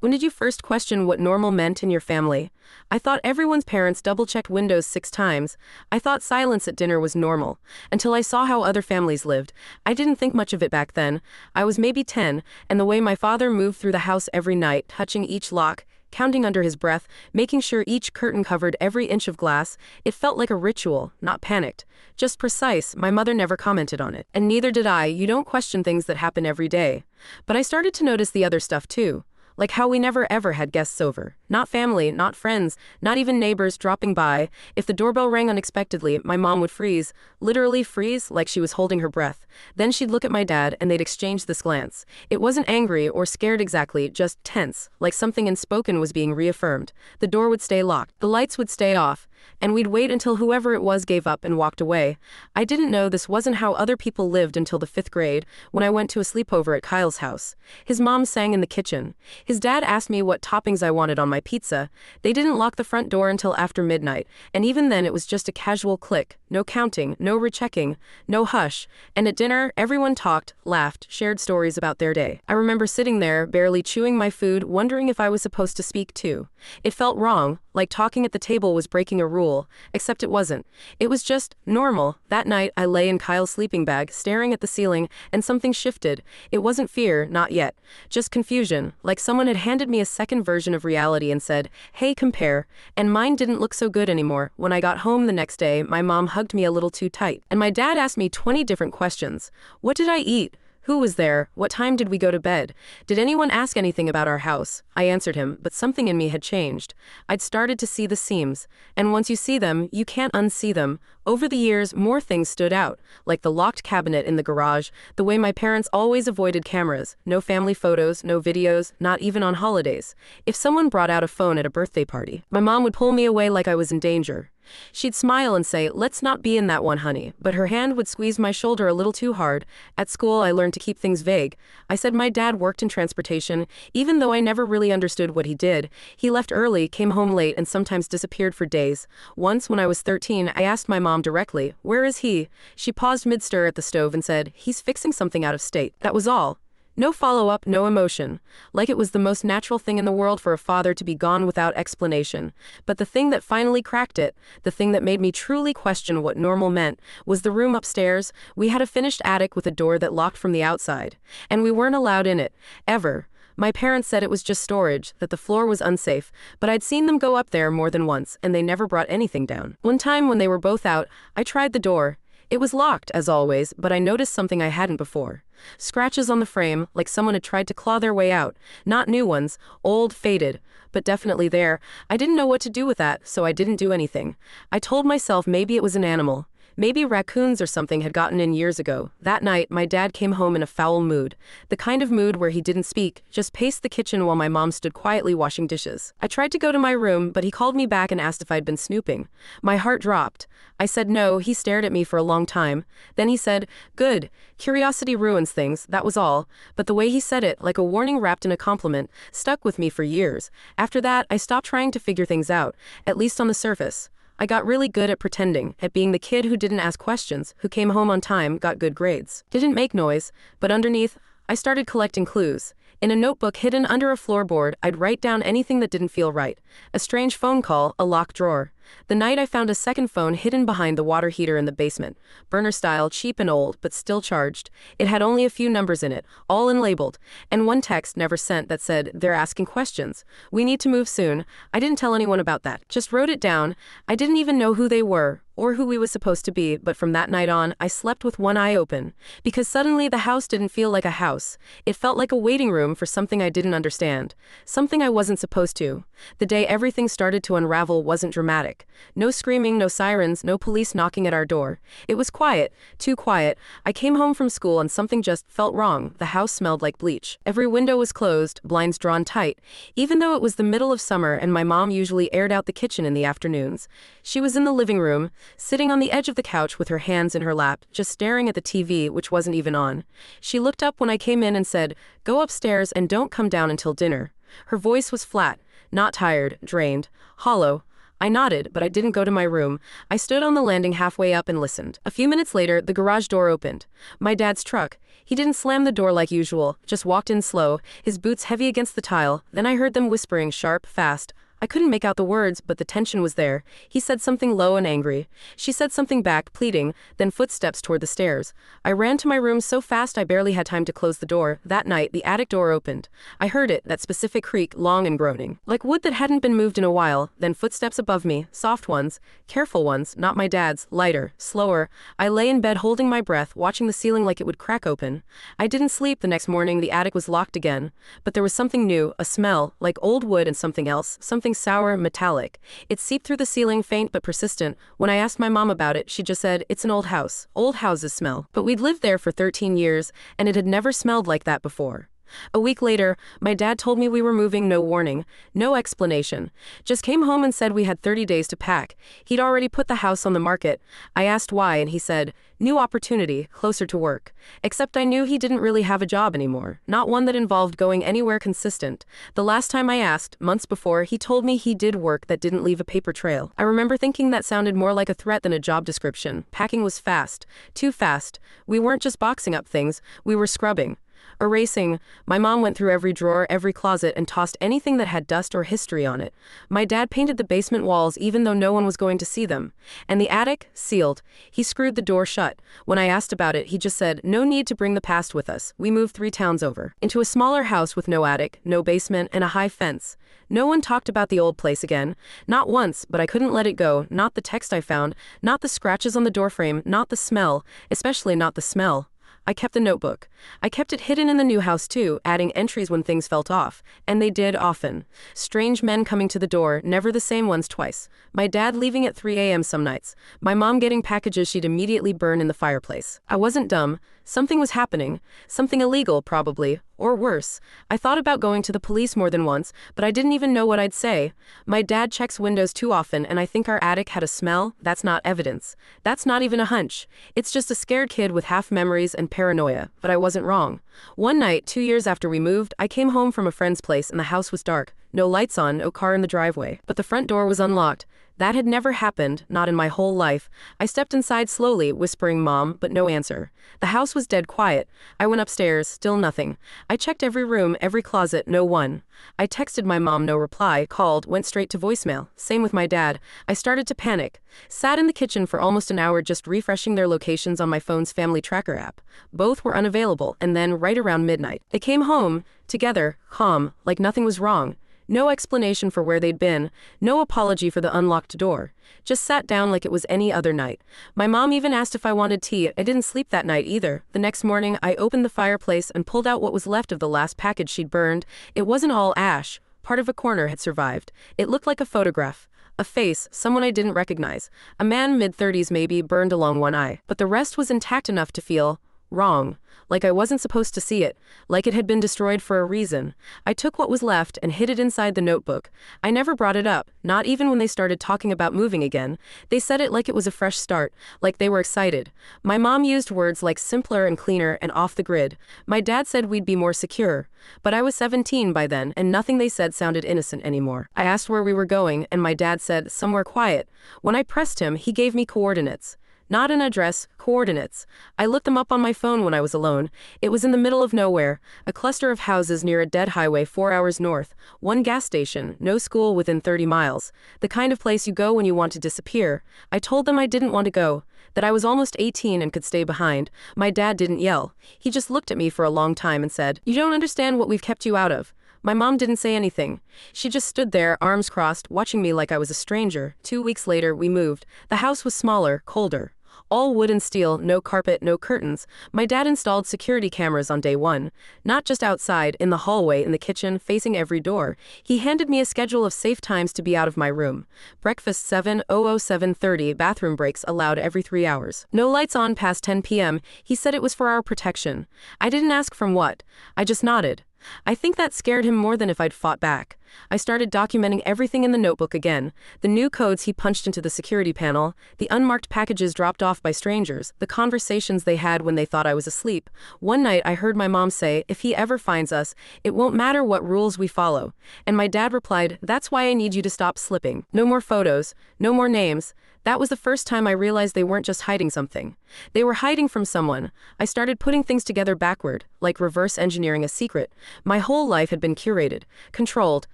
When did you first question what normal meant in your family? I thought everyone's parents double-checked windows 6 times. I thought silence at dinner was normal, until I saw how other families lived. I didn't think much of it back then. I was maybe 10, and the way my father moved through the house every night, touching each lock, counting under his breath, making sure each curtain covered every inch of glass, it felt like a ritual, not panicked. Just precise. My mother never commented on it. And neither did I. You don't question things that happen every day. But I started to notice the other stuff too. Like how we never ever had guests over. Not family, not friends, not even neighbors dropping by. If the doorbell rang unexpectedly, my mom would freeze. Literally freeze, like she was holding her breath. Then she'd look at my dad and they'd exchange this glance. It wasn't angry or scared exactly, just tense, like something unspoken was being reaffirmed. The door would stay locked. The lights would stay off. And we'd wait until whoever it was gave up and walked away. I didn't know this wasn't how other people lived until the 5th grade, when I went to a sleepover at Kyle's house. His mom sang in the kitchen. His dad asked me what toppings I wanted on my pizza. They didn't lock the front door until after midnight, and even then it was just a casual click. No counting, no rechecking, no hush. And at dinner, everyone talked, laughed, shared stories about their day. I remember sitting there, barely chewing my food, wondering if I was supposed to speak too. It felt wrong, like talking at the table was breaking a rule, except it wasn't. It was just normal. That night, I lay in Kyle's sleeping bag, staring at the ceiling, and something shifted. It wasn't fear, not yet. Just confusion, like someone had handed me a second version of reality and said, "Hey, compare." And mine didn't look so good anymore. When I got home the next day, my mom hugged me a little too tight, and my dad asked me 20 different questions. What did I eat? Who was there? What time did we go to bed? Did anyone ask anything about our house? I answered him, but something in me had changed. I'd started to see the seams. And once you see them, you can't unsee them. Over the years, more things stood out, like the locked cabinet in the garage, the way my parents always avoided cameras, no family photos, no videos, not even on holidays. If someone brought out a phone at a birthday party, my mom would pull me away like I was in danger. She'd smile and say, "Let's not be in that one, honey," but her hand would squeeze my shoulder a little too hard. At school, I learned to keep things vague. I said my dad worked in transportation, even though I never really understood what he did. He left early, came home late, and sometimes disappeared for days. Once, when I was 13, I asked my mom directly, "Where is he?" She paused mid-stir at the stove and said, "He's fixing something out of state." That was all. No follow-up, no emotion. Like it was the most natural thing in the world for a father to be gone without explanation. But the thing that finally cracked it, the thing that made me truly question what normal meant, was the room upstairs. We had a finished attic with a door that locked from the outside. And we weren't allowed in it. Ever. My parents said it was just storage, that the floor was unsafe, but I'd seen them go up there more than once, and they never brought anything down. One time when they were both out, I tried the door. It was locked, as always, but I noticed something I hadn't before. Scratches on the frame, like someone had tried to claw their way out. Not new ones, old, faded, but definitely there. I didn't know what to do with that, so I didn't do anything. I told myself maybe it was an animal. Maybe raccoons or something had gotten in years ago. That night, my dad came home in a foul mood. The kind of mood where he didn't speak, just paced the kitchen while my mom stood quietly washing dishes. I tried to go to my room, but he called me back and asked if I'd been snooping. My heart dropped. I said no. He stared at me for a long time. Then he said, "Good. Curiosity ruins things," that was all. But the way he said it, like a warning wrapped in a compliment, stuck with me for years. After that, I stopped trying to figure things out, at least on the surface. I got really good at pretending, at being the kid who didn't ask questions, who came home on time, got good grades. Didn't make noise, but underneath, I started collecting clues. In a notebook hidden under a floorboard, I'd write down anything that didn't feel right. A strange phone call, a locked drawer. The night I found a second phone hidden behind the water heater in the basement. Burner style, cheap and old, but still charged. It had only a few numbers in it, all unlabeled, and one text never sent that said, "They're asking questions. We need to move soon." I didn't tell anyone about that. Just wrote it down. I didn't even know who they were, or who we was supposed to be, but from that night on, I slept with one eye open. Because suddenly the house didn't feel like a house. It felt like a waiting room for something I didn't understand. Something I wasn't supposed to. The day everything started to unravel wasn't dramatic. No screaming, no sirens, no police knocking at our door. It was quiet, too quiet. I came home from school and something just felt wrong. The house smelled like bleach. Every window was closed, blinds drawn tight. Even though it was the middle of summer and my mom usually aired out the kitchen in the afternoons. She was in the living room, sitting on the edge of the couch with her hands in her lap, just staring at the TV, which wasn't even on. She looked up when I came in and said, "Go upstairs and don't come down until dinner." Her voice was flat, not tired, drained, hollow. I nodded, but I didn't go to my room. I stood on the landing halfway up and listened. A few minutes later, the garage door opened. My dad's truck. He didn't slam the door like usual, just walked in slow, his boots heavy against the tile. Then I heard them whispering sharp, fast. I couldn't make out the words, but the tension was there. He said something low and angry. She said something back, pleading, then footsteps toward the stairs. I ran to my room so fast I barely had time to close the door. That night, the attic door opened. I heard it, that specific creak, long and groaning. Like wood that hadn't been moved in a while, then footsteps above me, soft ones, careful ones, not my dad's, lighter, slower. I lay in bed holding my breath, watching the ceiling like it would crack open. I didn't sleep the next morning. The attic was locked again. But there was something new, a smell, like old wood and something else, something sour, metallic. It seeped through the ceiling, faint but persistent. When I asked my mom about it, she just said, "It's an old house. Old houses smell." But we'd lived there for 13 years, and it had never smelled like that before. A week later, my dad told me we were moving, no warning, no explanation. Just came home and said we had 30 days to pack. He'd already put the house on the market. I asked why, and he said, "New opportunity, closer to work." Except I knew he didn't really have a job anymore, not one that involved going anywhere consistent. The last time I asked, months before, he told me he did work that didn't leave a paper trail. I remember thinking that sounded more like a threat than a job description. Packing was fast, too fast. We weren't just boxing up things, we were scrubbing. Erasing. My mom went through every drawer, every closet, and tossed anything that had dust or history on it. My dad painted the basement walls even though no one was going to see them. And the attic? Sealed. He screwed the door shut. When I asked about it, he just said, "No need to bring the past with us. We moved 3 towns over. Into a smaller house with no attic, no basement, and a high fence." No one talked about the old place again. Not once, but I couldn't let it go. Not the text I found, not the scratches on the doorframe, not the smell, especially not the smell. I kept the notebook. I kept it hidden in the new house too, adding entries when things felt off. And they did often. Strange men coming to the door, never the same ones twice. My dad leaving at 3 a.m. some nights. My mom getting packages she'd immediately burn in the fireplace. I wasn't dumb. Something was happening. Something illegal, probably. Or worse. I thought about going to the police more than once, but I didn't even know what I'd say. My dad checks windows too often, and I think our attic had a smell. That's not evidence. That's not even a hunch. It's just a scared kid with half memories and paranoia. But I wasn't wrong. One night, 2 years after we moved, I came home from a friend's place and the house was dark. No lights on, no car in the driveway. But the front door was unlocked. That had never happened, not in my whole life. I stepped inside slowly, whispering "Mom," but no answer. The house was dead quiet. I went upstairs, still nothing. I checked every room, every closet, no one. I texted my mom, no reply, called, went straight to voicemail. Same with my dad. I started to panic. Sat in the kitchen for almost an hour just refreshing their locations on my phone's family tracker app. Both were unavailable, and then, right around midnight, they came home, together, calm, like nothing was wrong. No explanation for where they'd been, no apology for the unlocked door. Just sat down like it was any other night. My mom even asked if I wanted tea. I didn't sleep that night either. The next morning, I opened the fireplace and pulled out what was left of the last package she'd burned. It wasn't all ash. Part of a corner had survived. It looked like a photograph. A face, someone I didn't recognize. A man mid-30s maybe, burned along one eye. But the rest was intact enough to feel wrong. Like I wasn't supposed to see it, like it had been destroyed for a reason. I took what was left and hid it inside the notebook. I never brought it up, not even when they started talking about moving again. They said it like it was a fresh start, like they were excited. My mom used words like simpler and cleaner and off the grid. My dad said we'd be more secure. But I was 17 by then, and nothing they said sounded innocent anymore. I asked where we were going, and my dad said, somewhere quiet. When I pressed him, he gave me coordinates. Not an address, coordinates. I looked them up on my phone when I was alone. It was in the middle of nowhere, a cluster of houses near a dead highway 4 hours north, one gas station, no school within 30 miles. The kind of place you go when you want to disappear. I told them I didn't want to go, that I was almost 18 and could stay behind. My dad didn't yell. He just looked at me for a long time and said, "You don't understand what we've kept you out of." My mom didn't say anything. She just stood there, arms crossed, watching me like I was a stranger. 2 weeks later, we moved. The house was smaller, colder. All wood and steel, no carpet, no curtains. My dad installed security cameras on day one. Not just outside, in the hallway, in the kitchen, facing every door. He handed me a schedule of safe times to be out of my room. Breakfast 7:00–7:30, bathroom breaks allowed every 3 hours. No lights on past 10 p.m. He said it was for our protection. I didn't ask from what. I just nodded. I think that scared him more than if I'd fought back. I started documenting everything in the notebook again. The new codes he punched into the security panel, the unmarked packages dropped off by strangers, the conversations they had when they thought I was asleep. One night I heard my mom say, if he ever finds us, it won't matter what rules we follow. And my dad replied, that's why I need you to stop slipping. No more photos, no more names. That was the first time I realized they weren't just hiding something. They were hiding from someone. I started putting things together backward, like reverse engineering a secret. My whole life had been curated, controlled.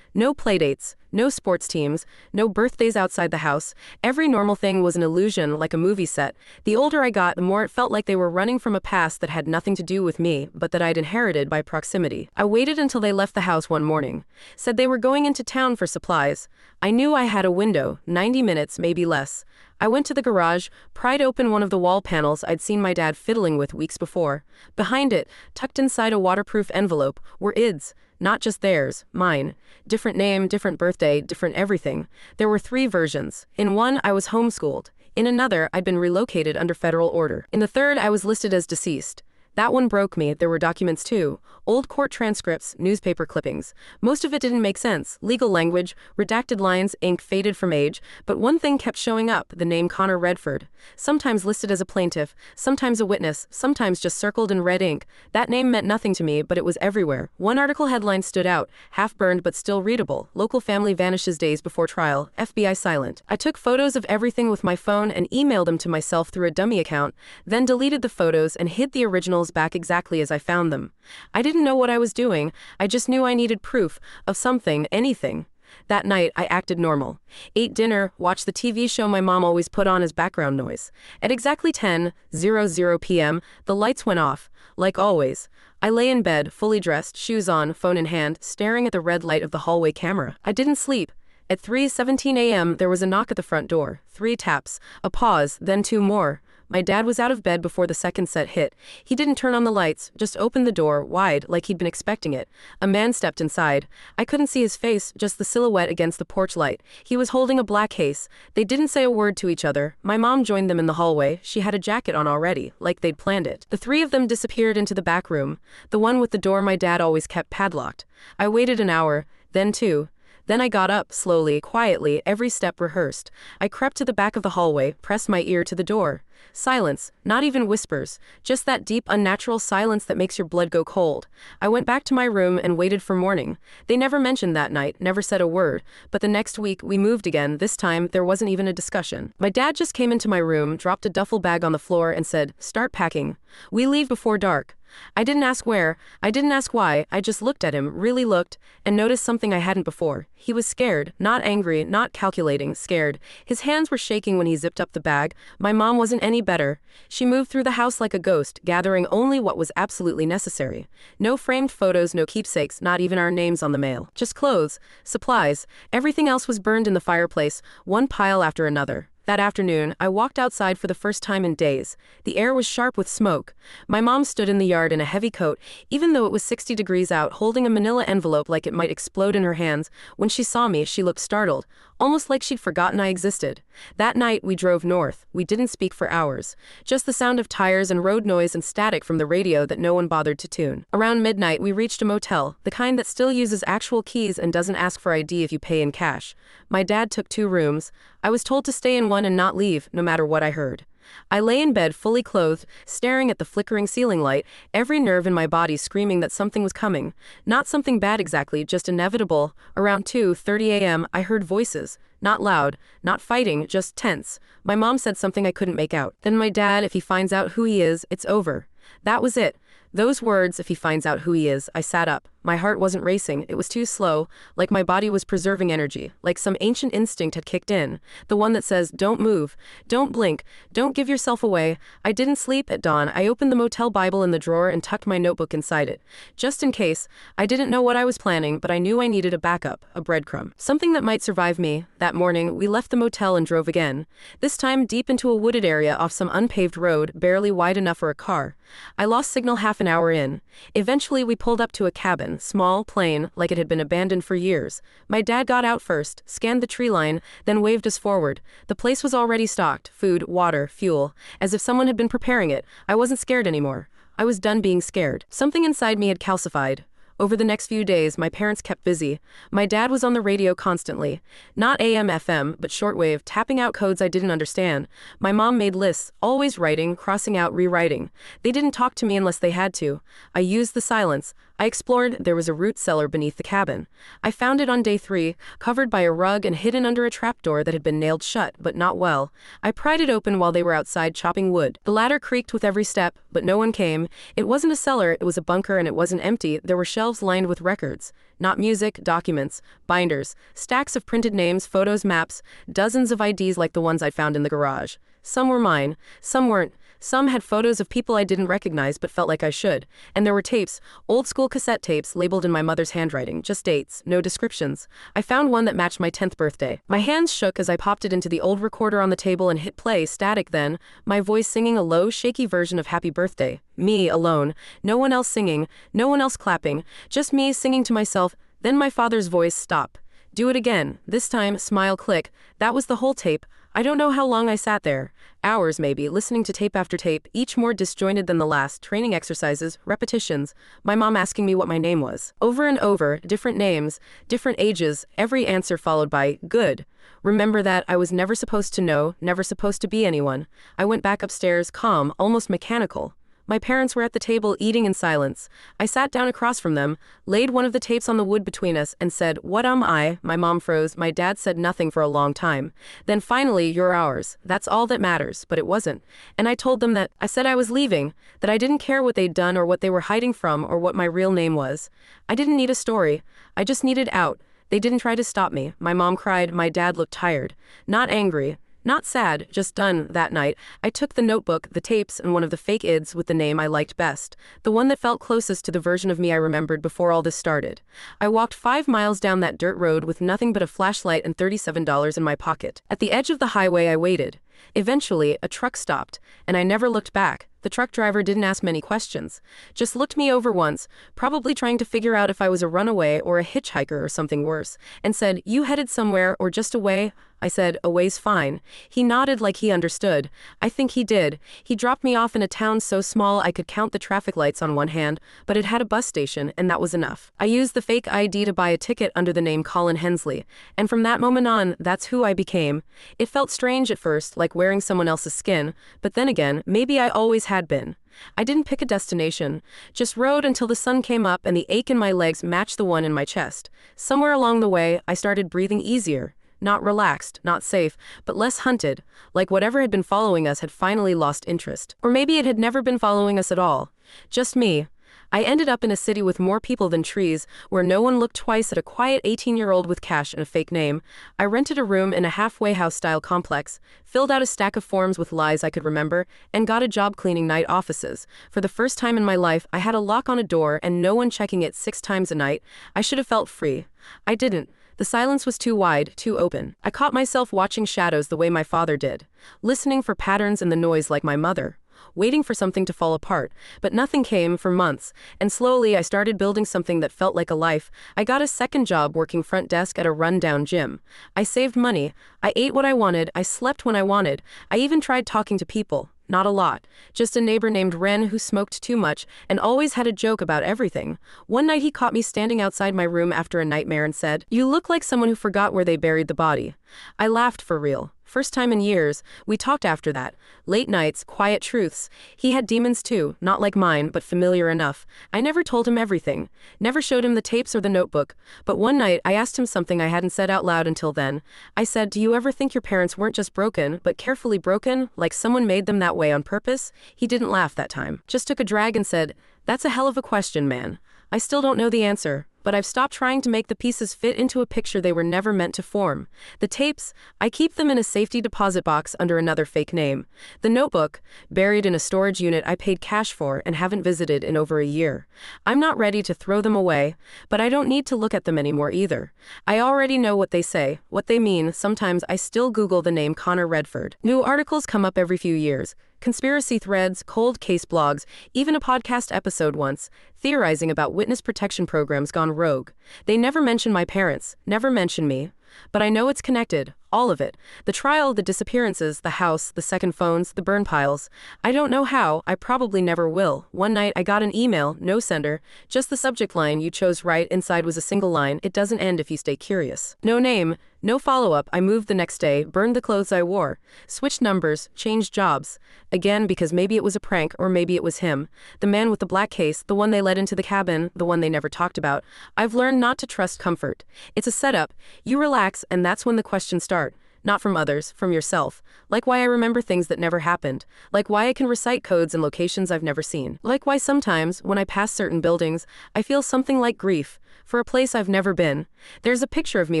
No playdates, no sports teams, no birthdays outside the house. Every normal thing was an illusion, like a movie set. The older I got, the more it felt like they were running from a past that had nothing to do with me, but that I'd inherited by proximity. I waited until they left the house one morning. Said they were going into town for supplies. I knew I had a window, 90 minutes, maybe less. I went to the garage, pried open one of the wall panels I'd seen my dad fiddling with weeks before. Behind it, tucked inside a waterproof envelope, were IDs. Not just theirs, mine. Different name, different birthday, different everything. There were 3 versions. In one, I was homeschooled. In another, I'd been relocated under federal order. In the third, I was listed as deceased. That one broke me. There were documents too. Old court transcripts, newspaper clippings. Most of it didn't make sense. Legal language, redacted lines, ink faded from age. But one thing kept showing up, the name Connor Redford. Sometimes listed as a plaintiff, sometimes a witness, sometimes just circled in red ink. That name meant nothing to me, but it was everywhere. One article headline stood out, half burned but still readable. Local family vanishes days before trial, FBI silent. I took photos of everything with my phone and emailed them to myself through a dummy account, then deleted the photos and hid the originals back exactly as I found them. I didn't know what I was doing. I just knew I needed proof of something, anything. That night, I acted normal. Ate dinner, watched the TV show my mom always put on as background noise. At exactly 10:00 p.m., the lights went off. Like always. I lay in bed, fully dressed, shoes on, phone in hand, staring at the red light of the hallway camera. I didn't sleep. At 3:17 a.m., there was a knock at the front door. 3 taps. A pause, then 2 more. My dad was out of bed before the second set hit. He didn't turn on the lights, just opened the door, wide, like he'd been expecting it. A man stepped inside. I couldn't see his face, just the silhouette against the porch light. He was holding a black case. They didn't say a word to each other. My mom joined them in the hallway. She had a jacket on already, like they'd planned it. The 3 of them disappeared into the back room, the one with the door my dad always kept padlocked. I waited an hour, then 2. Then I got up, slowly, quietly, every step rehearsed. I crept to the back of the hallway, pressed my ear to the door. Silence, not even whispers, just that deep, unnatural silence that makes your blood go cold. I went back to my room and waited for morning. They never mentioned that night, never said a word, but the next week we moved again. This time, there wasn't even a discussion. My dad just came into my room, dropped a duffel bag on the floor and said, "Start packing. We leave before dark." I didn't ask where, I didn't ask why, I just looked at him, really looked, and noticed something I hadn't before. He was scared, not angry, not calculating, scared. His hands were shaking when he zipped up the bag. My mom wasn't any better. She moved through the house like a ghost, gathering only what was absolutely necessary. No framed photos, no keepsakes, not even our names on the mail. Just clothes, supplies. Everything else was burned in the fireplace, one pile after another. That afternoon, I walked outside for the first time in days. The air was sharp with smoke. My mom stood in the yard in a heavy coat, even though it was 60 degrees out, holding a manila envelope like it might explode in her hands. When she saw me, she looked startled, almost like she'd forgotten I existed. That night, we drove north. We didn't speak for hours. Just the sound of tires and road noise and static from the radio that no one bothered to tune. Around midnight, we reached a motel, the kind that still uses actual keys and doesn't ask for ID if you pay in cash. My dad took 2 rooms. I was told to stay in one and not leave, no matter what I heard. I lay in bed fully clothed, staring at the flickering ceiling light, every nerve in my body screaming that something was coming. Not something bad exactly, just inevitable. Around 2:30 a.m., I heard voices. Not loud, not fighting, just tense. My mom said something I couldn't make out. Then my dad, if he finds out who he is, it's over. That was it. Those words, if he finds out who he is. I sat up. My heart wasn't racing, it was too slow, like my body was preserving energy, like some ancient instinct had kicked in, the one that says, don't move, don't blink, don't give yourself away. I didn't sleep at dawn. I opened the motel Bible in the drawer and tucked my notebook inside it. Just in case, I didn't know what I was planning, but I knew I needed a backup, a breadcrumb. Something that might survive me. That morning, we left the motel and drove again. This time deep into a wooded area off some unpaved road, barely wide enough for a car. I lost signal half an hour in. Eventually, we pulled up to a cabin, small, plain, like it had been abandoned for years. My dad got out first, scanned the tree line, then waved us forward. The place was already stocked, food, water, fuel, as if someone had been preparing it. I wasn't scared anymore. I was done being scared. Something inside me had calcified. Over the next few days, my parents kept busy. My dad was on the radio constantly. Not AM, FM, but shortwave, tapping out codes I didn't understand. My mom made lists, always writing, crossing out, rewriting. They didn't talk to me unless they had to. I used the silence. I explored. There was a root cellar beneath the cabin. I found it on day 3, covered by a rug and hidden under a trapdoor that had been nailed shut, but not well. I pried it open while they were outside chopping wood. The ladder creaked with every step, but no one came. It wasn't a cellar, it was a bunker, and it wasn't empty. There were shelves lined with records. Not music, documents, binders, stacks of printed names, photos, maps, dozens of IDs like the ones I'd found in the garage. Some were mine, some weren't. Some had photos of people I didn't recognize but felt like I should. And there were tapes, old school cassette tapes labeled in my mother's handwriting, just dates, no descriptions. I found one that matched my 10th birthday. My hands shook as I popped it into the old recorder on the table and hit play, static then, my voice singing a low, shaky version of Happy Birthday. Me, alone. No one else singing, no one else clapping, just me singing to myself. Then my father's voice, stop. Do it again. This time, smile, click. That was the whole tape. I don't know how long I sat there. Hours maybe, listening to tape after tape, each more disjointed than the last, training exercises, repetitions, my mom asking me what my name was. Over and over, different names, different ages, every answer followed by, good. Remember that I was never supposed to know, never supposed to be anyone. I went back upstairs, calm, almost mechanical. My parents were at the table eating in silence. I sat down across from them, laid one of the tapes on the wood between us, and said, what am I? My mom froze. My dad said nothing for a long time. Then finally, you're ours. That's all that matters. But it wasn't. And I told them that I said I was leaving, that I didn't care what they'd done or what they were hiding from or what my real name was. I didn't need a story. I just needed out. They didn't try to stop me. My mom cried. My dad looked tired. Not angry. Not sad, just done. That night, I took the notebook, the tapes, and one of the fake ids with the name I liked best, the one that felt closest to the version of me I remembered before all this started. I walked 5 miles down that dirt road with nothing but a flashlight and $37 in my pocket. At the edge of the highway, I waited. Eventually, a truck stopped, and I never looked back. The truck driver didn't ask many questions, just looked me over once, probably trying to figure out if I was a runaway or a hitchhiker or something worse, and said, you headed somewhere or just away? I said, away's fine. He nodded like he understood. I think he did. He dropped me off in a town so small I could count the traffic lights on one hand, but it had a bus station, and that was enough. I used the fake ID to buy a ticket under the name Colin Hensley, and from that moment on, that's who I became. It felt strange at first, like wearing someone else's skin, but then again, maybe I always had been. I didn't pick a destination, just rode until the sun came up and the ache in my legs matched the one in my chest. Somewhere along the way, I started breathing easier. Not relaxed, not safe, but less hunted, like whatever had been following us had finally lost interest. Or maybe it had never been following us at all. Just me. I ended up in a city with more people than trees, where no one looked twice at a quiet 18-year-old with cash and a fake name. I rented a room in a halfway house-style complex, filled out a stack of forms with lies I could remember, and got a job cleaning night offices. For the first time in my life, I had a lock on a door and no one checking it 6 times a night. I should have felt free. I didn't. The silence was too wide, too open. I caught myself watching shadows the way my father did, listening for patterns in the noise like my mother, waiting for something to fall apart, but nothing came for months, and slowly I started building something that felt like a life. I got a second job working front desk at a rundown gym. I saved money. I ate what I wanted. I slept when I wanted. I even tried talking to people. Not a lot. Just a neighbor named Ren who smoked too much and always had a joke about everything. One night he caught me standing outside my room after a nightmare and said, you look like someone who forgot where they buried the body. I laughed for real. First time in years. We talked after that. Late nights, quiet truths. He had demons too, not like mine, but familiar enough. I never told him everything. Never showed him the tapes or the notebook. But one night, I asked him something I hadn't said out loud until then. I said, do you ever think your parents weren't just broken, but carefully broken, like someone made them that way on purpose? He didn't laugh that time. Just took a drag and said, that's a hell of a question, man. I still don't know the answer. But I've stopped trying to make the pieces fit into a picture they were never meant to form. The tapes, I keep them in a safety deposit box under another fake name. The notebook, buried in a storage unit I paid cash for and haven't visited in over a year. I'm not ready to throw them away, but I don't need to look at them anymore either. I already know what they say, what they mean. Sometimes I still Google the name Connor Redford. New articles come up every few years. Conspiracy threads, cold case blogs, even a podcast episode once, theorizing about witness protection programs gone rogue. They never mention my parents, never mention me. But I know it's connected. All of it. The trial, the disappearances, the house, the second phones, the burn piles. I don't know how, I probably never will. One night I got an email, no sender, just the subject line you chose right, inside was a single line, it doesn't end if you stay curious. No name, no follow-up. I moved the next day, burned the clothes I wore, switched numbers, changed jobs. Again, because maybe it was a prank or maybe it was him. The man with the black case, the one they led into the cabin, the one they never talked about. I've learned not to trust comfort. It's a setup. You relax and that's when the questions start. Not from others, from yourself. Like why I remember things that never happened. Like why I can recite codes and locations I've never seen. Like why sometimes, when I pass certain buildings, I feel something like grief. For a place I've never been. There's a picture of me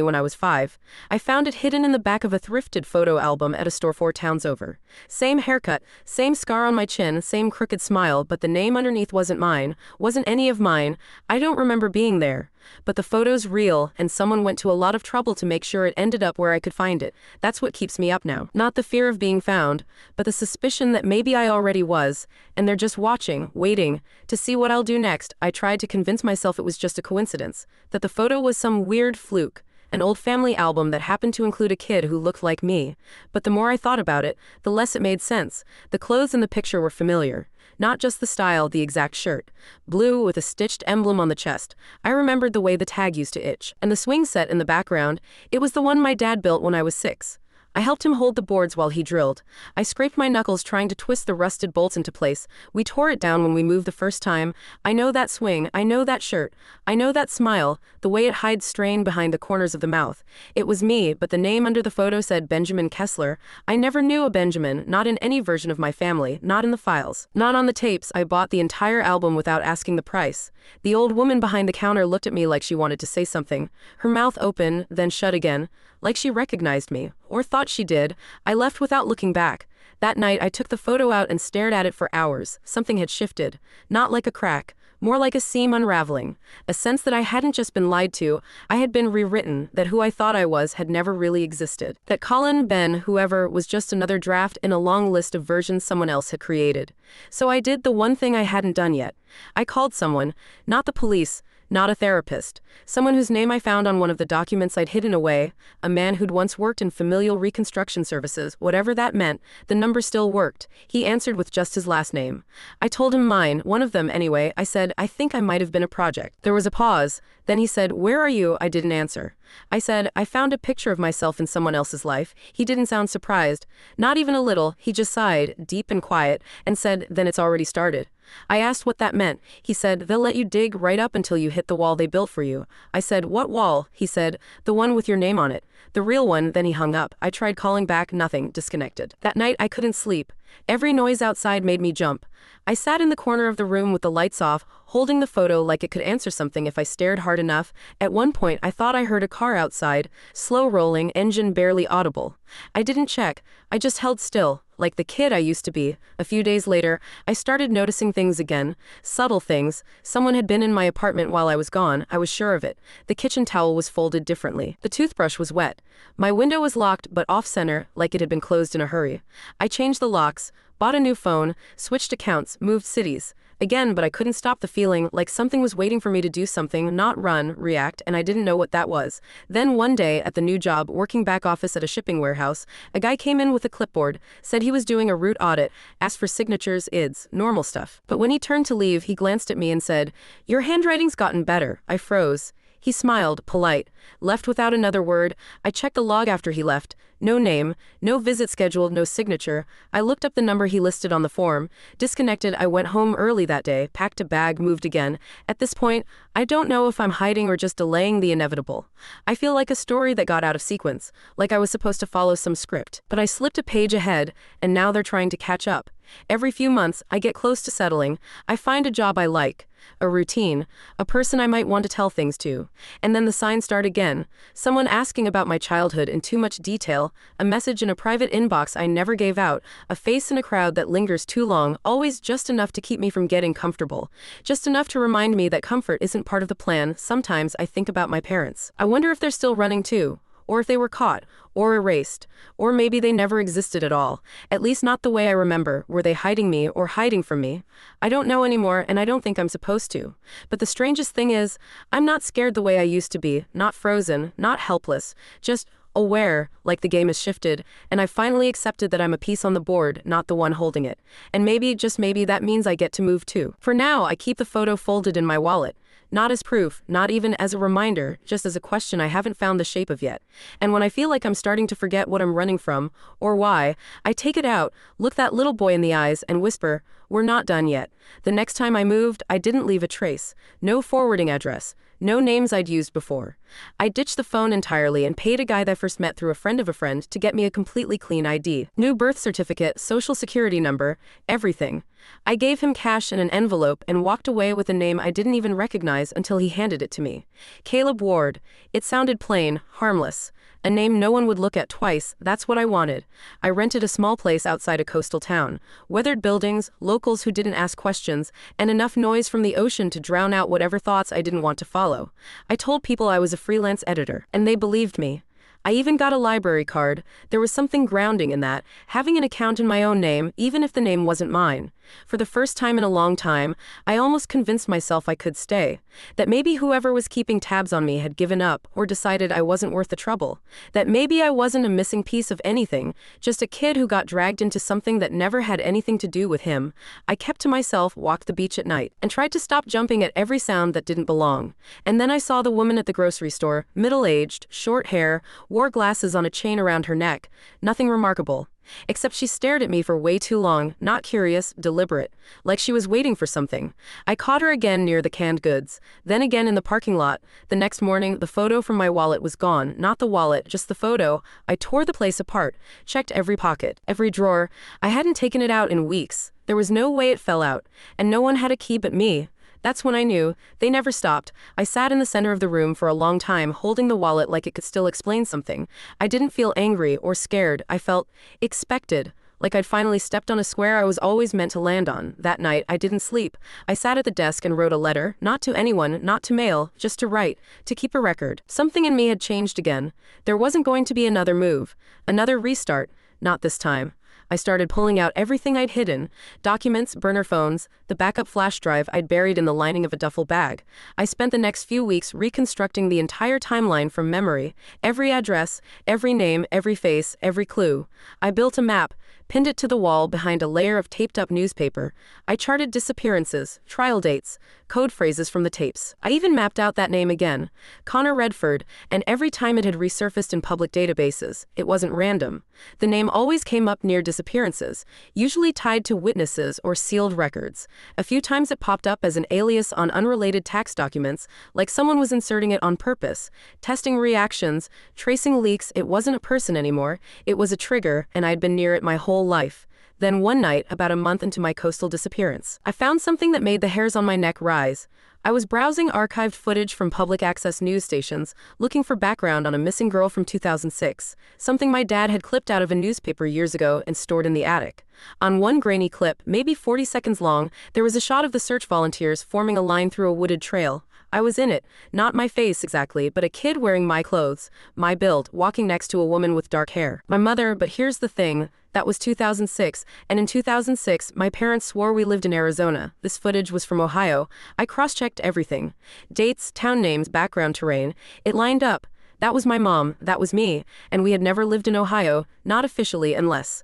when I was 5. I found it hidden in the back of a thrifted photo album at a store 4 towns over. Same haircut, same scar on my chin, same crooked smile, but the name underneath wasn't mine, wasn't any of mine. I don't remember being there. But the photo's real, and someone went to a lot of trouble to make sure it ended up where I could find it. That's what keeps me up now. Not the fear of being found, but the suspicion that maybe I already was, and they're just watching, waiting, to see what I'll do next. I tried to convince myself it was just a coincidence, that the photo was some weird fluke, an old family album that happened to include a kid who looked like me. But the more I thought about it, the less it made sense. The clothes in the picture were familiar. Not just the style, the exact shirt. Blue with a stitched emblem on the chest. I remembered the way the tag used to itch. And the swing set in the background, it was the one my dad built when I was 6. I helped him hold the boards while he drilled. I scraped my knuckles trying to twist the rusted bolts into place. We tore it down when we moved the first time. I know that swing, I know that shirt, I know that smile, the way it hides strain behind the corners of the mouth. It was me, but the name under the photo said Benjamin Kessler. I never knew a Benjamin, not in any version of my family, not in the files, not on the tapes. I bought the entire album without asking the price. The old woman behind the counter looked at me like she wanted to say something. Her mouth open, then shut again, like she recognized me, or thought she did. I left without looking back. That night I took the photo out and stared at it for hours. Something had shifted. Not like a crack, more like a seam unraveling. A sense that I hadn't just been lied to, I had been rewritten, that who I thought I was had never really existed. That Colin, Ben, whoever, was just another draft in a long list of versions someone else had created. So I did the one thing I hadn't done yet. I called someone, not the police, not a therapist, someone whose name I found on one of the documents I'd hidden away, a man who'd once worked in familial reconstruction services. Whatever that meant, the number still worked. He answered with just his last name. I told him mine, one of them anyway. I said, I think I might have been a project. There was a pause. Then he said, where are you? I didn't answer. I said, I found a picture of myself in someone else's life. He didn't sound surprised. Not even a little. He just sighed, deep and quiet, and said, then it's already started. I asked what that meant. He said, they'll let you dig right up until you hit the wall they built for you. I said, what wall? He said, the one with your name on it. The real one. Then he hung up. I tried calling back, nothing, disconnected. That night I couldn't sleep. Every noise outside made me jump. I sat in the corner of the room with the lights off, holding the photo like it could answer something if I stared hard enough. At one point I thought I heard a car outside, slow rolling, engine barely audible. I didn't check. I just held still, like the kid I used to be. A few days later, I started noticing things again, subtle things. Someone had been in my apartment while I was gone, I was sure of it. The kitchen towel was folded differently. The toothbrush was wet. My window was locked but off-center, like it had been closed in a hurry. I changed the locks, bought a new phone, switched accounts, moved cities. Again, but I couldn't stop the feeling like something was waiting for me to do something, not run, react, and I didn't know what that was. Then one day, at the new job, working back office at a shipping warehouse, a guy came in with a clipboard, said he was doing a route audit, asked for signatures, IDs, normal stuff. But when he turned to leave, he glanced at me and said, your handwriting's gotten better. I froze. He smiled, polite, left without another word. I checked the log after he left. No name, no visit scheduled, no signature. I looked up the number he listed on the form. Disconnected. I went home early that day, packed a bag, moved again. At this point, I don't know if I'm hiding or just delaying the inevitable. I feel like a story that got out of sequence, like I was supposed to follow some script. But I slipped a page ahead, and now they're trying to catch up. Every few months, I get close to settling. I find a job I like, a routine, a person I might want to tell things to. And then the signs start again. Someone asking about my childhood in too much detail, a message in a private inbox I never gave out, a face in a crowd that lingers too long, always just enough to keep me from getting comfortable. Just enough to remind me that comfort isn't part of the plan. Sometimes I think about my parents. I wonder if they're still running too. Or if they were caught, or erased, or maybe they never existed at all, at least not the way I remember. Were they hiding me or hiding from me? I don't know anymore, and I don't think I'm supposed to. But the strangest thing is, I'm not scared the way I used to be, not frozen, not helpless, just aware, like the game has shifted, and I finally accepted that I'm a piece on the board, not the one holding it. And maybe, just maybe, that means I get to move too. For now, I keep the photo folded in my wallet. Not as proof, not even as a reminder, just as a question I haven't found the shape of yet. And when I feel like I'm starting to forget what I'm running from, or why, I take it out, look that little boy in the eyes, and whisper, "We're not done yet." The next time I moved, I didn't leave a trace. No forwarding address. No names I'd used before. I ditched the phone entirely and paid a guy that I first met through a friend of a friend to get me a completely clean ID. New birth certificate, social security number, everything. I gave him cash in an envelope and walked away with a name I didn't even recognize until he handed it to me. Caleb Ward. It sounded plain, harmless. A name no one would look at twice, that's what I wanted. I rented a small place outside a coastal town. Weathered buildings, locals who didn't ask questions, and enough noise from the ocean to drown out whatever thoughts I didn't want to follow. I told people I was a freelance editor, and they believed me. I even got a library card. There was something grounding in that, having an account in my own name, even if the name wasn't mine. For the first time in a long time, I almost convinced myself I could stay. That maybe whoever was keeping tabs on me had given up or decided I wasn't worth the trouble. That maybe I wasn't a missing piece of anything, just a kid who got dragged into something that never had anything to do with him. I kept to myself, walked the beach at night, and tried to stop jumping at every sound that didn't belong. And then I saw the woman at the grocery store, middle-aged, short hair, wore glasses on a chain around her neck. Nothing remarkable. Except she stared at me for way too long, not curious, deliberate, like she was waiting for something. I caught her again near the canned goods, then again in the parking lot. The next morning, the photo from my wallet was gone. Not the wallet, just the photo. I tore the place apart, checked every pocket, every drawer. I hadn't taken it out in weeks. There was no way it fell out, and no one had a key but me. That's when I knew. They never stopped. I sat in the center of the room for a long time, holding the wallet like it could still explain something. I didn't feel angry or scared. I felt expected, like I'd finally stepped on a square I was always meant to land on. That night, I didn't sleep. I sat at the desk and wrote a letter, not to anyone, not to mail, just to write, to keep a record. Something in me had changed again. There wasn't going to be another move, another restart, not this time. I started pulling out everything I'd hidden, documents, burner phones, the backup flash drive I'd buried in the lining of a duffel bag. I spent the next few weeks reconstructing the entire timeline from memory, every address, every name, every face, every clue. I built a map, pinned it to the wall behind a layer of taped-up newspaper. I charted disappearances, trial dates, code phrases from the tapes. I even mapped out that name again, Connor Redford, and every time it had resurfaced in public databases, it wasn't random. The name always came up near disappearances, usually tied to witnesses or sealed records. A few times it popped up as an alias on unrelated tax documents, like someone was inserting it on purpose. Testing reactions, tracing leaks. It wasn't a person anymore, it was a trigger, and I'd been near it my whole life. Then one night, about a month into my coastal disappearance, I found something that made the hairs on my neck rise. I was browsing archived footage from public access news stations, looking for background on a missing girl from 2006, something my dad had clipped out of a newspaper years ago and stored in the attic. On one grainy clip, maybe 40 seconds long, there was a shot of the search volunteers forming a line through a wooded trail. I was in it, not my face exactly, but a kid wearing my clothes, my build, walking next to a woman with dark hair. My mother, but here's the thing. That was 2006, and in 2006, my parents swore we lived in Arizona. This footage was from Ohio. I cross-checked everything. Dates, town names, background terrain. It lined up. That was my mom, that was me, and we had never lived in Ohio, not officially unless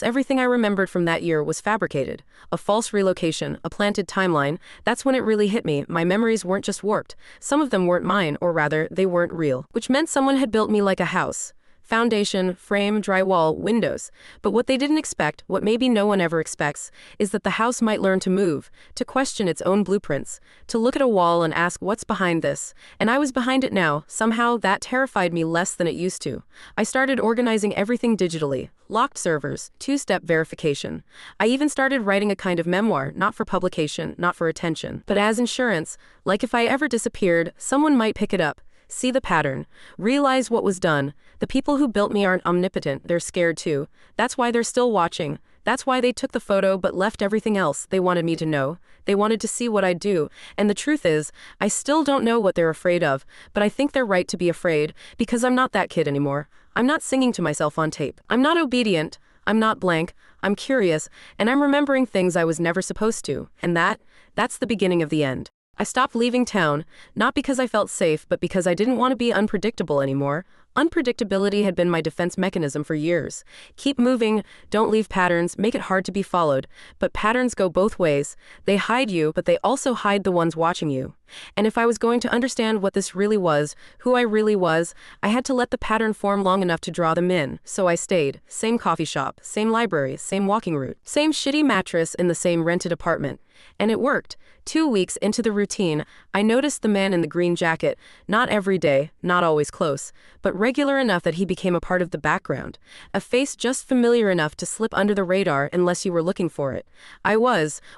everything I remembered from that year was fabricated. A false relocation, a planted timeline. That's when it really hit me. My memories weren't just warped. Some of them weren't mine, or rather, they weren't real. Which meant someone had built me like a house. Foundation, frame, drywall, windows. But what they didn't expect, what maybe no one ever expects, is that the house might learn to move, to question its own blueprints, to look at a wall and ask what's behind this. And I was behind it now. Somehow that terrified me less than it used to. I started organizing everything digitally. Locked servers, two-step verification. I even started writing a kind of memoir, not for publication, not for attention, but as insurance. Like if I ever disappeared, someone might pick it up. See the pattern. Realize what was done. The people who built me aren't omnipotent, they're scared too. That's why they're still watching. That's why they took the photo but left everything else. They wanted me to know. They wanted to see what I'd do. And the truth is, I still don't know what they're afraid of, but I think they're right to be afraid, because I'm not that kid anymore. I'm not singing to myself on tape. I'm not obedient. I'm not blank. I'm curious, and I'm remembering things I was never supposed to. And that's the beginning of the end. I stopped leaving town, not because I felt safe, but because I didn't want to be unpredictable anymore. Unpredictability had been my defense mechanism for years. Keep moving, don't leave patterns, make it hard to be followed. But patterns go both ways. They hide you, but they also hide the ones watching you. And if I was going to understand what this really was, who I really was, I had to let the pattern form long enough to draw them in. So I stayed. Same coffee shop, same library, same walking route, same shitty mattress in the same rented apartment. And it worked. 2 weeks into the routine, I noticed the man in the green jacket, not every day, not always close, but regular enough that he became a part of the background. A face just familiar enough to slip under the radar unless you were looking for it.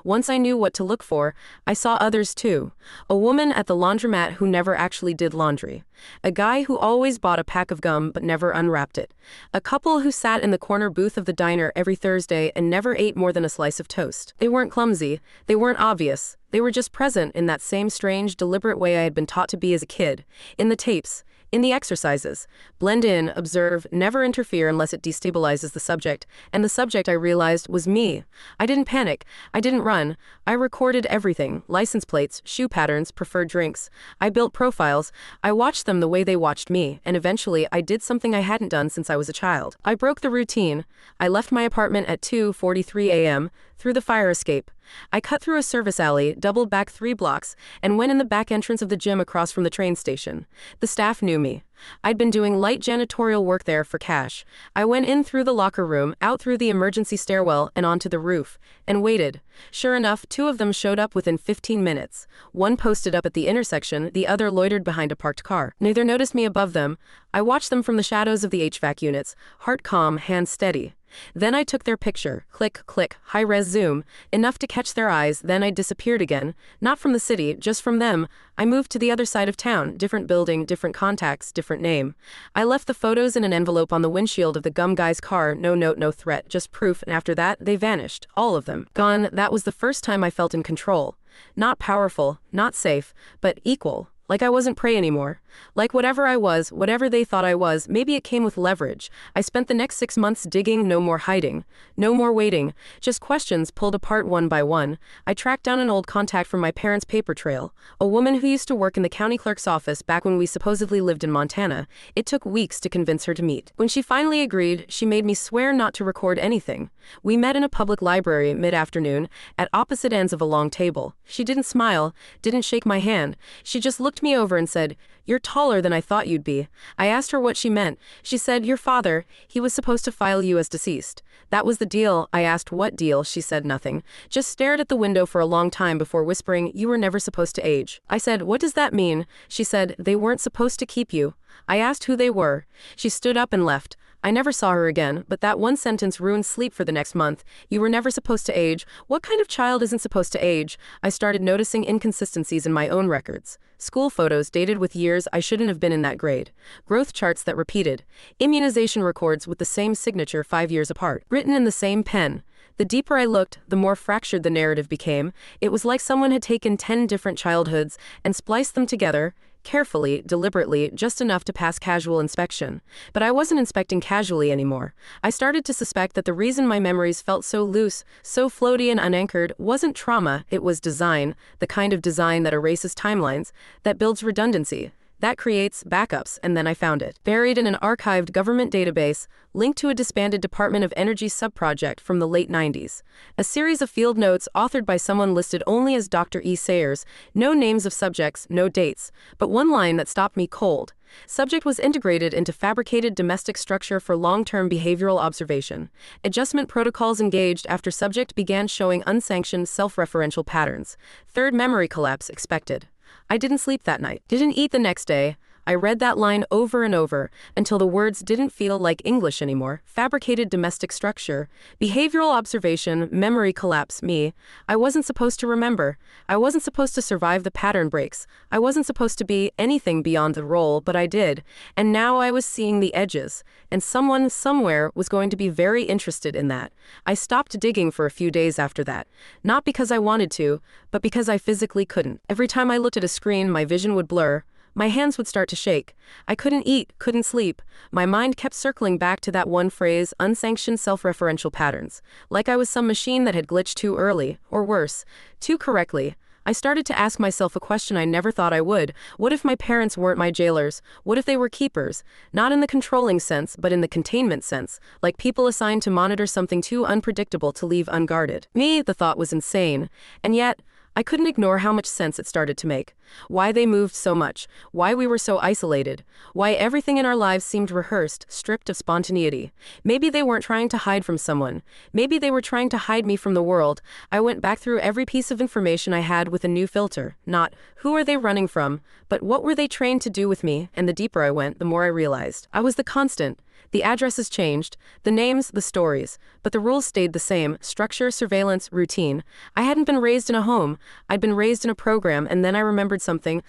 Once I knew what to look for, I saw others too. A woman at the laundromat who never actually did laundry. A guy who always bought a pack of gum but never unwrapped it. A couple who sat in the corner booth of the diner every Thursday and never ate more than a slice of toast. They weren't clumsy. They weren't obvious. They were just present in that same strange, deliberate way I had been taught to be as a kid. In the tapes, in the exercises. Blend in, observe, never interfere unless it destabilizes the subject. And the subject, I realized, was me. I didn't panic. I didn't run. I recorded everything. License plates, shoe patterns, preferred drinks. I built profiles. I watched them the way they watched me. And eventually, I did something I hadn't done since I was a child. I broke the routine. I left my apartment at 2:43 a.m., through the fire escape. I cut through a service alley, doubled back 3 blocks, and went in the back entrance of the gym across from the train station. The staff knew me. I'd been doing light janitorial work there for cash. I went in through the locker room, out through the emergency stairwell, and onto the roof, and waited. Sure enough, 2 of them showed up within 15 minutes. One posted up at the intersection, the other loitered behind a parked car. Neither noticed me above them. I watched them from the shadows of the HVAC units, heart calm, hand steady. Then I took their picture, click, click, high-res zoom, enough to catch their eyes, then I disappeared again. Not from the city, just from them. I moved to the other side of town, different building, different contacts, different name. I left the photos in an envelope on the windshield of the gum guy's car, no note, no threat, just proof, and after that, they vanished, all of them. Gone. That was the first time I felt in control. Not powerful, not safe, but equal. Like I wasn't prey anymore. Like whatever I was, whatever they thought I was, maybe it came with leverage. I spent the next 6 months digging, no more hiding. No more waiting. Just questions pulled apart one by one. I tracked down an old contact from my parents' paper trail. A woman who used to work in the county clerk's office back when we supposedly lived in Montana. It took weeks to convince her to meet. When she finally agreed, she made me swear not to record anything. We met in a public library mid-afternoon, at opposite ends of a long table. She didn't smile, didn't shake my hand. She just looked me over and said, "You're taller than I thought you'd be." I asked her what she meant. She said, "Your father, he was supposed to file you as deceased." That was the deal. I asked what deal. She said nothing. Just stared at the window for a long time before whispering, "You were never supposed to age." I said, "What does that mean?" She said, "They weren't supposed to keep you." I asked who they were. She stood up and left. I never saw her again, but that one sentence ruined sleep for the next month. You were never supposed to age. What kind of child isn't supposed to age? I started noticing inconsistencies in my own records. School photos dated with years I shouldn't have been in that grade. Growth charts that repeated. Immunization records with the same signature 5 years apart. Written in the same pen. The deeper I looked, the more fractured the narrative became. It was like someone had taken 10 different childhoods and spliced them together, carefully, deliberately, just enough to pass casual inspection. But I wasn't inspecting casually anymore. I started to suspect that the reason my memories felt so loose, so floaty and unanchored, wasn't trauma, it was design, the kind of design that erases timelines, that builds redundancy, that creates backups, and then I found it. Buried in an archived government database, linked to a disbanded Department of Energy subproject from the late 90s. A series of field notes authored by someone listed only as Dr. E. Sayers, no names of subjects, no dates, but one line that stopped me cold. Subject was integrated into fabricated domestic structure for long-term behavioral observation. Adjustment protocols engaged after subject began showing unsanctioned self-referential patterns. Third memory collapse expected. I didn't sleep that night, didn't eat the next day. I read that line over and over until the words didn't feel like English anymore. Fabricated domestic structure, behavioral observation, memory collapse, me. I wasn't supposed to remember. I wasn't supposed to survive the pattern breaks. I wasn't supposed to be anything beyond the role, but I did. And now I was seeing the edges, and someone somewhere was going to be very interested in that. I stopped digging for a few days after that. Not because I wanted to, but because I physically couldn't. Every time I looked at a screen, my vision would blur. My hands would start to shake. I couldn't eat, couldn't sleep. My mind kept circling back to that one phrase, unsanctioned self-referential patterns. Like I was some machine that had glitched too early, or worse, too correctly. I started to ask myself a question I never thought I would. What if my parents weren't my jailers? What if they were keepers? Not in the controlling sense, but in the containment sense, like people assigned to monitor something too unpredictable to leave unguarded. Me, the thought was insane. And yet, I couldn't ignore how much sense it started to make. Why they moved so much. Why we were so isolated. Why everything in our lives seemed rehearsed, stripped of spontaneity. Maybe they weren't trying to hide from someone. Maybe they were trying to hide me from the world. I went back through every piece of information I had with a new filter. Not, who are they running from, but what were they trained to do with me? And the deeper I went, the more I realized. I was the constant. The addresses changed, the names, the stories, but the rules stayed the same: structure, surveillance, routine. I hadn't been raised in a home. I'd been raised in a program, and then I remembered something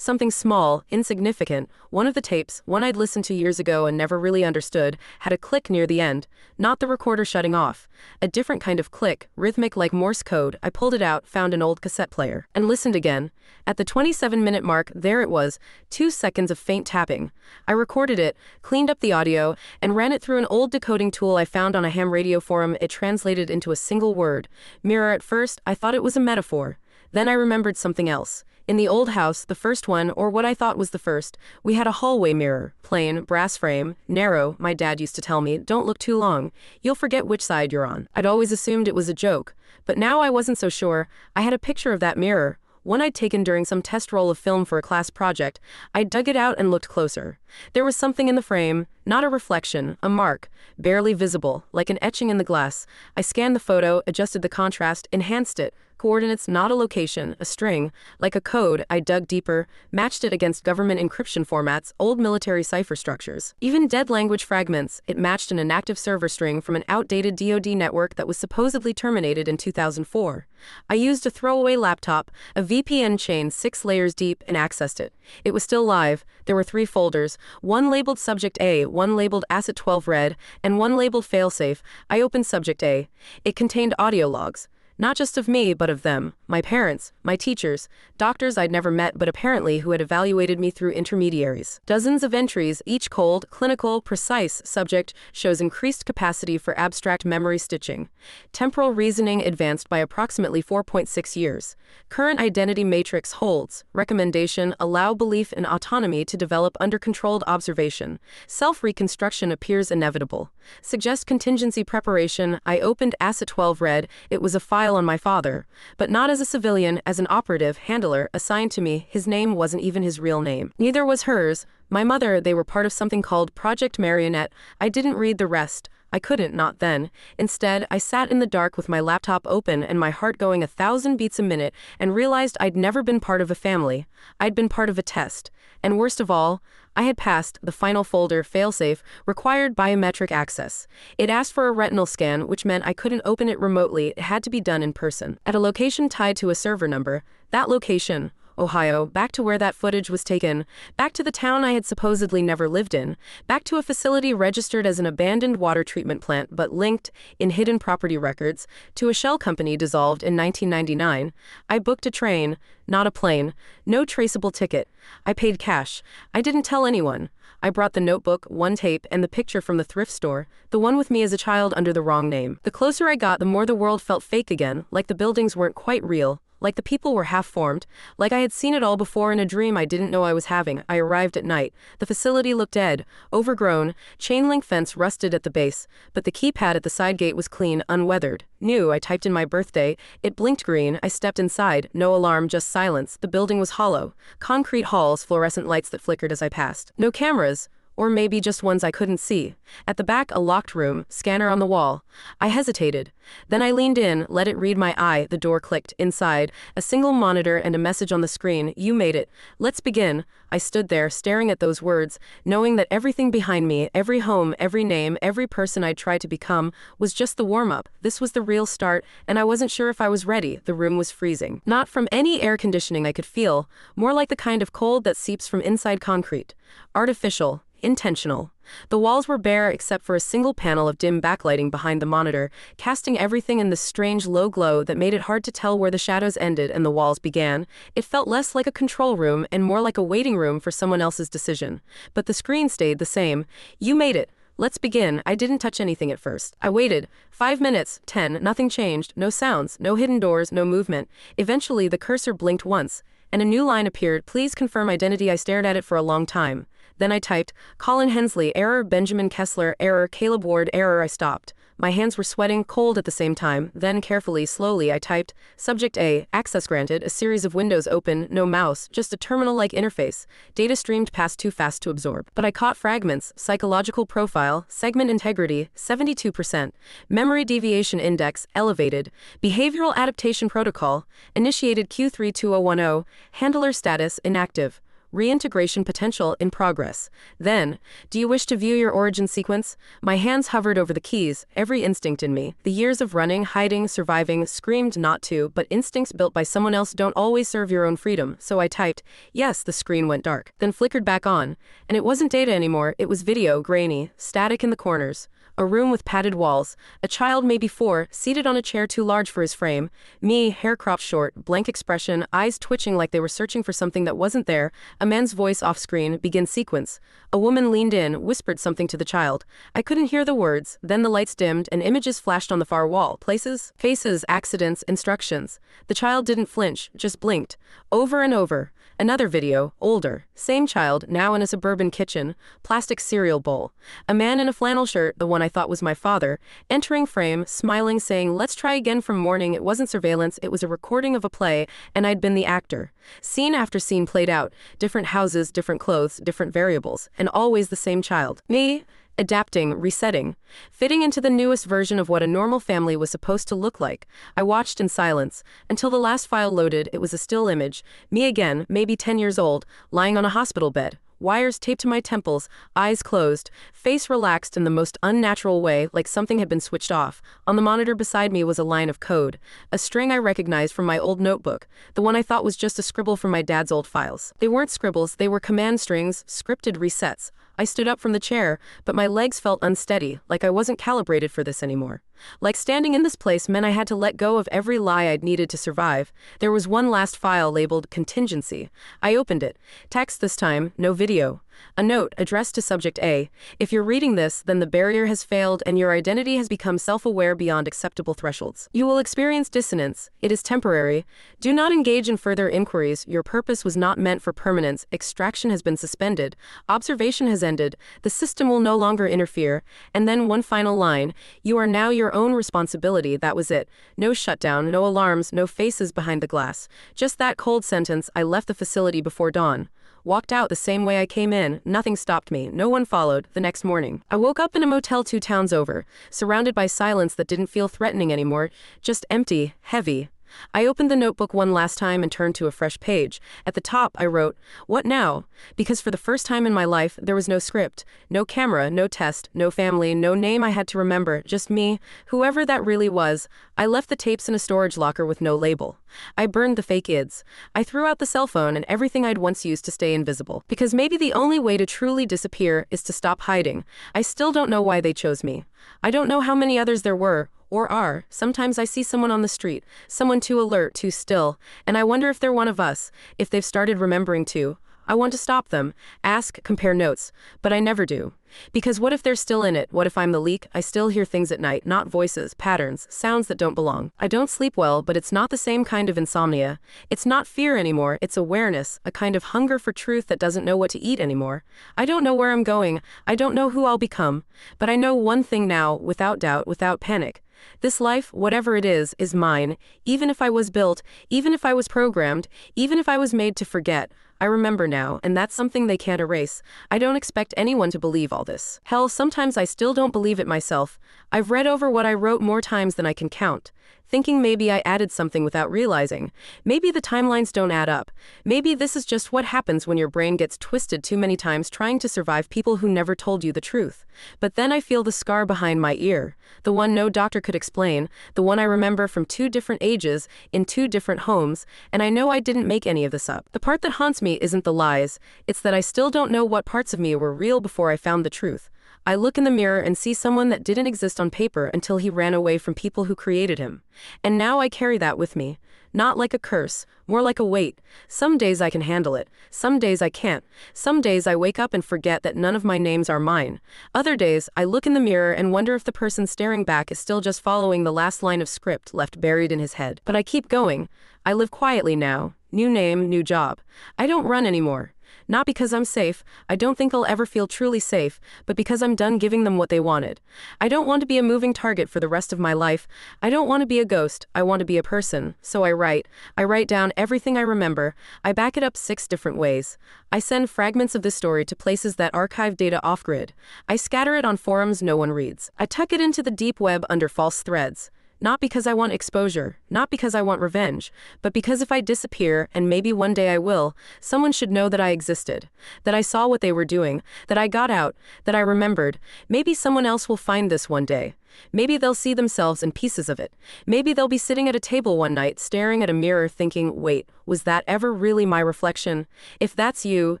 small, insignificant. One of the tapes, one I'd listened to years ago and never really understood, had a click near the end. Not the recorder shutting off. A different kind of click, rhythmic like Morse code. I pulled it out, found an old cassette player, and listened again. At the 27-minute mark, there it was, 2 seconds of faint tapping. I recorded it, cleaned up the audio, and ran it through an old decoding tool I found on a ham radio forum. It translated into a single word. Mirror. At first, I thought it was a metaphor. Then I remembered something else. In the old house, the first one, or what I thought was the first, we had a hallway mirror. Plain, brass frame, narrow. My dad used to tell me, don't look too long. You'll forget which side you're on. I'd always assumed it was a joke. But now I wasn't so sure. I had a picture of that mirror. One I'd taken during some test roll of film for a class project. I dug it out and looked closer. There was something in the frame, not a reflection, a mark, barely visible, like an etching in the glass. I scanned the photo, adjusted the contrast, enhanced it. Coordinates, not a location, a string. Like a code, I dug deeper, matched it against government encryption formats, old military cipher structures. Even dead language fragments, it matched an inactive server string from an outdated DoD network that was supposedly terminated in 2004. I used a throwaway laptop, a VPN chain 6 layers deep, and accessed it. It was still live. There were 3 folders, one labeled Subject A, one labeled Asset 12 Red, and one labeled Failsafe. I opened Subject A. It contained audio logs. Not just of me, but of them, my parents, my teachers, doctors I'd never met but apparently who had evaluated me through intermediaries. Dozens of entries, each cold, clinical, precise. Subject shows increased capacity for abstract memory stitching. Temporal reasoning advanced by approximately 4.6 years. Current identity matrix holds. Recommendation: allow belief in autonomy to develop under controlled observation. Self-reconstruction appears inevitable. Suggest contingency preparation. I opened Asset 12 Red. It was a file on my father, but not as a civilian, as an operative, handler, assigned to me. His name wasn't even his real name. Neither was hers. My mother. They were part of something called Project Marionette. I didn't read the rest. I couldn't, not then. Instead, I sat in the dark with my laptop open and my heart going 1,000 beats a minute and realized I'd never been part of a family. I'd been part of a test. And worst of all, I had passed. The final folder, Failsafe, required biometric access. It asked for a retinal scan, which meant I couldn't open it remotely. It had to be done in person, at a location tied to a server number. That location, Ohio, back to where that footage was taken, back to the town I had supposedly never lived in, back to a facility registered as an abandoned water treatment plant but linked, in hidden property records, to a shell company dissolved in 1999. I booked a train, not a plane, no traceable ticket. I paid cash. I didn't tell anyone. I brought the notebook, one tape, and the picture from the thrift store, the one with me as a child under the wrong name. The closer I got, the more the world felt fake again, like the buildings weren't quite real. Like the people were half-formed, like I had seen it all before in a dream I didn't know I was having. I arrived at night. The facility looked dead, overgrown, chain-link fence rusted at the base, but the keypad at the side gate was clean, unweathered. New. I typed in my birthday. It blinked green. I stepped inside. No alarm, just silence. The building was hollow. Concrete halls, fluorescent lights that flickered as I passed. No cameras. Or maybe just ones I couldn't see. At the back, a locked room, scanner on the wall. I hesitated. Then I leaned in, let it read my eye. The door clicked. Inside, a single monitor and a message on the screen. You made it. Let's begin. I stood there, staring at those words, knowing that everything behind me, every home, every name, every person I'd tried to become, was just the warm-up. This was the real start, and I wasn't sure if I was ready. The room was freezing. Not from any air conditioning I could feel, more like the kind of cold that seeps from inside concrete. Artificial. Intentional. The walls were bare except for a single panel of dim backlighting behind the monitor, casting everything in this strange low glow that made it hard to tell where the shadows ended and the walls began. It felt less like a control room and more like a waiting room for someone else's decision. But the screen stayed the same. You made it. Let's begin. I didn't touch anything at first. I waited. 5 minutes, 10, nothing changed, no sounds, no hidden doors, no movement. Eventually, the cursor blinked once, and a new line appeared. Please confirm identity. I stared at it for a long time. Then I typed, Colin Hensley, error, Benjamin Kessler, error, Caleb Ward, error. I stopped. My hands were sweating, cold at the same time. Then carefully, slowly, I typed, Subject A, access granted, a series of windows open, no mouse, just a terminal-like interface. Data streamed past too fast to absorb. But I caught fragments, psychological profile, segment integrity, 72%, memory deviation index, elevated, behavioral adaptation protocol, initiated Q3 2010, handler status, inactive. Reintegration potential in progress. Then, do you wish to view your origin sequence? My hands hovered over the keys, every instinct in me. The years of running, hiding, surviving, screamed not to, but instincts built by someone else don't always serve your own freedom. So I typed, yes. The screen went dark, then flickered back on. And it wasn't data anymore, it was video, grainy, static in the corners. A room with padded walls, a child maybe 4, seated on a chair too large for his frame, me, hair cropped short, blank expression, eyes twitching like they were searching for something that wasn't there, a man's voice off-screen, begin sequence. A woman leaned in, whispered something to the child. I couldn't hear the words, then the lights dimmed and images flashed on the far wall. Places, faces, accidents, instructions. The child didn't flinch, just blinked. Over and over. Another video, older, same child, now in a suburban kitchen, plastic cereal bowl. A man in a flannel shirt, the one I thought was my father, entering frame, smiling, saying, let's try again from morning. It wasn't surveillance, it was a recording of a play, and I'd been the actor. Scene after scene played out, different houses, different clothes, different variables, and always the same child. Me, adapting, resetting, fitting into the newest version of what a normal family was supposed to look like. I watched in silence until the last file loaded. It was a still image, me again, maybe 10 years old, lying on a hospital bed, wires taped to my temples, eyes closed, face relaxed in the most unnatural way, like something had been switched off. On the monitor beside me was a line of code, a string I recognized from my old notebook, the one I thought was just a scribble from my dad's old files. They weren't scribbles, they were command strings, scripted resets. I stood up from the chair, but my legs felt unsteady, like I wasn't calibrated for this anymore. Like standing in this place meant I had to let go of every lie I'd needed to survive. There was one last file labeled contingency. I opened it. Text this time, no video. A note addressed to Subject A. If you're reading this, then the barrier has failed and your identity has become self-aware beyond acceptable thresholds. You will experience dissonance. It is temporary. Do not engage in further inquiries. Your purpose was not meant for permanence. Extraction has been suspended. Observation has ended. The system will no longer interfere. And then one final line. You are now your own responsibility. That was it. No shutdown, no alarms, no faces behind the glass. Just that cold sentence. I left the facility before dawn. Walked out the same way I came in. Nothing stopped me. No one followed. The next morning, I woke up in a motel 2 towns over, surrounded by silence that didn't feel threatening anymore, just empty, heavy. I opened the notebook one last time and turned to a fresh page. At the top, I wrote, "What now?" Because for the first time in my life, there was no script, no camera, no test, no family, no name I had to remember, just me, whoever that really was. I left the tapes in a storage locker with no label. I burned the fake ids. I threw out the cell phone and everything I'd once used to stay invisible. Because maybe the only way to truly disappear is to stop hiding. I still don't know why they chose me. I don't know how many others there were. Or are. Sometimes I see someone on the street, someone too alert, too still, and I wonder if they're one of us, if they've started remembering too. I want to stop them, ask, compare notes, but I never do. Because what if they're still in it? What if I'm the leak? I still hear things at night, not voices, patterns, sounds that don't belong. I don't sleep well, but it's not the same kind of insomnia. It's not fear anymore, it's awareness, a kind of hunger for truth that doesn't know what to eat anymore. I don't know where I'm going, I don't know who I'll become, but I know one thing now, without doubt, without panic. This life, whatever it is mine, even if I was built, even if I was programmed, even if I was made to forget. I remember now, and that's something they can't erase. I don't expect anyone to believe all this. Hell, sometimes I still don't believe it myself. I've read over what I wrote more times than I can count, thinking maybe I added something without realizing. Maybe the timelines don't add up. Maybe this is just what happens when your brain gets twisted too many times trying to survive people who never told you the truth. But then I feel the scar behind my ear, the one no doctor could explain, the one I remember from 2 different ages, in 2 different homes, and I know I didn't make any of this up. The part that haunts me isn't the lies, it's that I still don't know what parts of me were real before I found the truth. I look in the mirror and see someone that didn't exist on paper until he ran away from people who created him. And now I carry that with me. Not like a curse, more like a weight. Some days I can handle it, some days I can't. Some days I wake up and forget that none of my names are mine. Other days, I look in the mirror and wonder if the person staring back is still just following the last line of script left buried in his head. But I keep going. I live quietly now. New name, new job. I don't run anymore. Not because I'm safe, I don't think I'll ever feel truly safe, but because I'm done giving them what they wanted. I don't want to be a moving target for the rest of my life. I don't want to be a ghost, I want to be a person. So I write. I write down everything I remember. I back it up 6 different ways. I send fragments of this story to places that archive data off-grid. I scatter it on forums no one reads. I tuck it into the deep web under false threads. Not because I want exposure, not because I want revenge, but because if I disappear, and maybe one day I will, someone should know that I existed, that I saw what they were doing, that I got out, that I remembered. Maybe someone else will find this one day. Maybe they'll see themselves in pieces of it. Maybe they'll be sitting at a table one night, staring at a mirror thinking, wait, was that ever really my reflection? If that's you,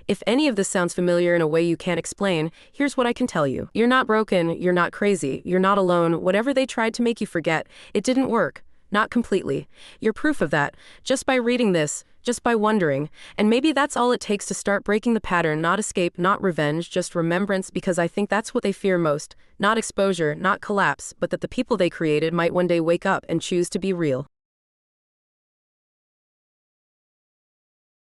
if any of this sounds familiar in a way you can't explain, here's what I can tell you. You're not broken, you're not crazy, you're not alone. Whatever they tried to make you forget, it didn't work. Not completely. You're proof of that, just by reading this, just by wondering. And maybe that's all it takes to start breaking the pattern, not escape, not revenge, just remembrance, because I think that's what they fear most. Not exposure, not collapse, but that the people they created might one day wake up and choose to be real.